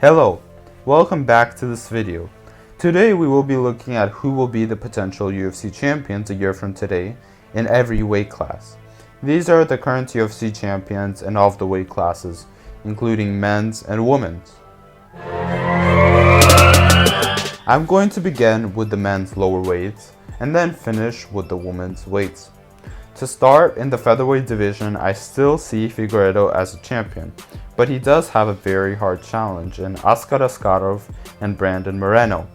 Hello, welcome back to this video. Today we will be looking at who will be the potential UFC champions a year from today in every weight class. These are the current UFC champions in all of the weight classes, including men's and women's. I'm going to begin with the men's lower weights and then finish with the women's weights. To start, in the featherweight division, I still see Figueiredo as a champion, but he does have a very hard challenge in Askar Askarov and Brandon Moreno.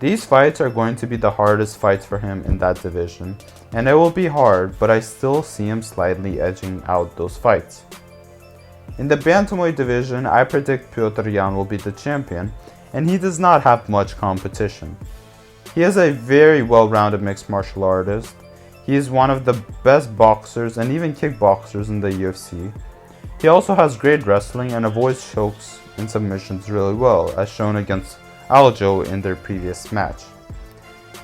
These fights are going to be the hardest fights for him in that division, and it will be hard, but I still see him slightly edging out those fights. In the bantamweight division, I predict Petr Yan will be the champion, and he does not have much competition. He is a very well-rounded mixed martial artist. He is one of the best boxers and even kickboxers in the UFC. He also has great wrestling and avoids chokes and submissions really well, as shown against Aljo in their previous match.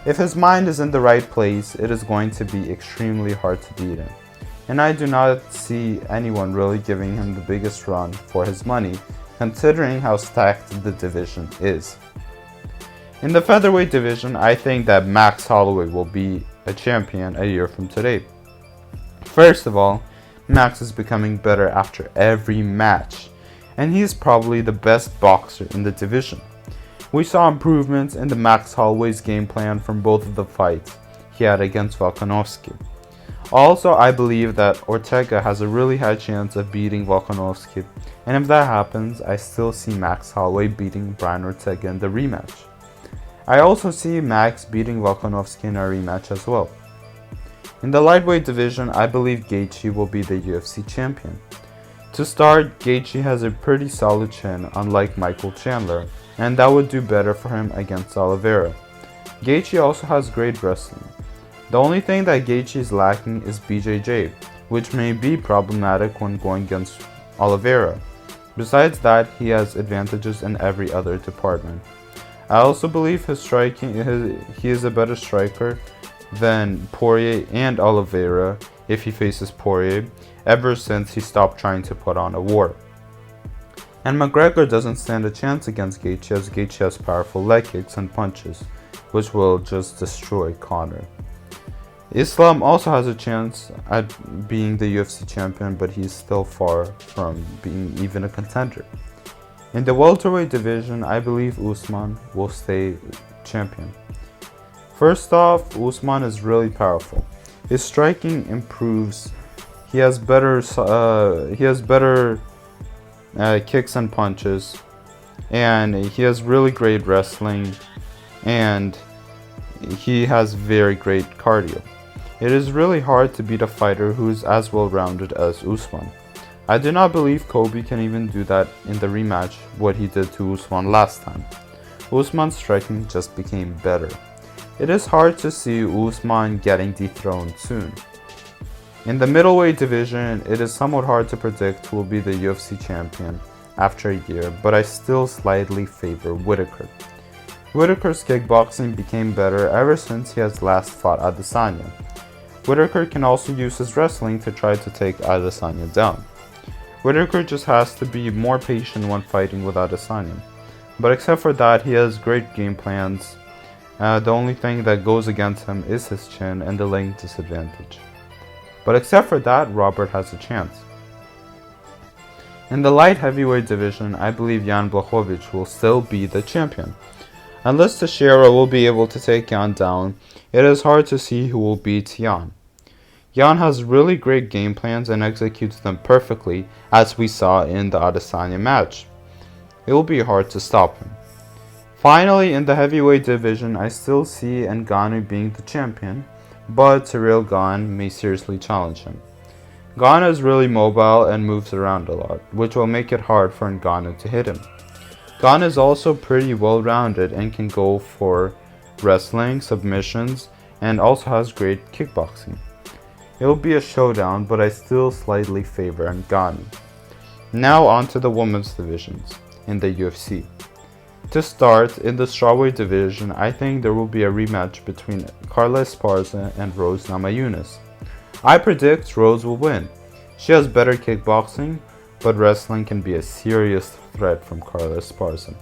If his mind is in the right place, it is going to be extremely hard to beat him, and I do not see anyone really giving him the biggest run for his money, considering how stacked the division is. In the featherweight division, I think that Max Holloway will be a champion a year from today. First of all, Max is becoming better after every match, and he is probably the best boxer in the division. We saw improvements in the Max Holloway's game plan from both of the fights he had against Volkanovski. Also, I believe that Ortega has a really high chance of beating Volkanovski, and if that happens, I still see Max Holloway beating Brian Ortega in the rematch. I also see Max beating Volkanovski in a rematch as well. In the lightweight division, I believe Gaethje will be the UFC champion. To start, Gaethje has a pretty solid chin, unlike Michael Chandler, and that would do better for him against Oliveira. Gaethje also has great wrestling. The only thing that Gaethje is lacking is BJJ, which may be problematic when going against Oliveira. Besides that, he has advantages in every other department. I also believe his striking, he is a better striker than Poirier and Oliveira if he faces Poirier, ever since he stopped trying to put on a war. And McGregor doesn't stand a chance against Gaethje, as Gaethje has powerful leg kicks and punches, which will just destroy Conor. Islam also has a chance at being the UFC champion, but he's still far from being even a contender. In the welterweight division, I believe Usman will stay champion. First off, Usman is really powerful. His striking improves. He has better kicks and punches, and he has really great wrestling, and he has very great cardio. It is really hard to beat a fighter who is as well-rounded as Usman. I do not believe Kobe can even do that in the rematch, what he did to Usman last time. Usman's striking just became better. It is hard to see Usman getting dethroned soon. In the middleweight division, it is somewhat hard to predict who will be the UFC champion after a year, but I still slightly favor Whittaker. Whittaker's kickboxing became better ever since he has last fought Adesanya. Whittaker can also use his wrestling to try to take Adesanya down. Whittaker just has to be more patient when fighting with Adesanya. But except for that, he has great game plans. The only thing that goes against him is his chin and the length disadvantage. But except for that, Robert has a chance. In the light heavyweight division, I believe Jan Blachowicz will still be the champion. Unless Teixeira will be able to take Jan down, it is hard to see who will beat Jan. Jan has really great game plans and executes them perfectly, as we saw in the Adesanya match. It will be hard to stop him. Finally, in the heavyweight division, I still see Ngannou being the champion, but Ciryl Gane may seriously challenge him. Gane is really mobile and moves around a lot, which will make it hard for Ngannou to hit him. Gane is also pretty well-rounded and can go for wrestling, submissions, and also has great kickboxing. It will be a showdown, but I still slightly favor Ngannou. Now on to the women's divisions in the UFC. To start, in the strawweight division, I think there will be a rematch between Carla Esparza and Rose Namajunas. I predict Rose will win. She has better kickboxing, but wrestling can be a serious threat from Carla Esparza.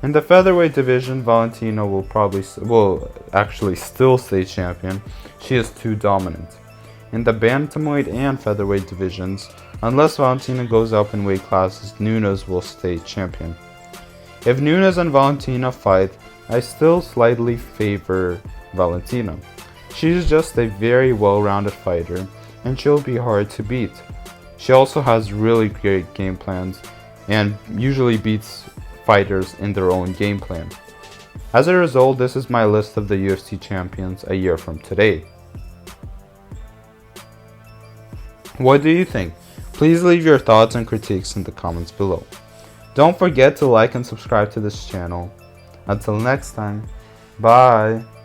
In the featherweight division, Valentina will actually still stay champion. She is too dominant. In the bantamweight and featherweight divisions, unless Valentina goes up in weight classes, Nunes will stay champion. If Nunes and Valentina fight, I still slightly favor Valentina. She is just a very well-rounded fighter, and she'll be hard to beat. She also has really great game plans, and usually beats fighters in their own game plan. As a result, this is my list of the UFC champions a year from today. What do you think? Please leave your thoughts and critiques in the comments below. Don't forget to like and subscribe to this channel. Until next time, bye!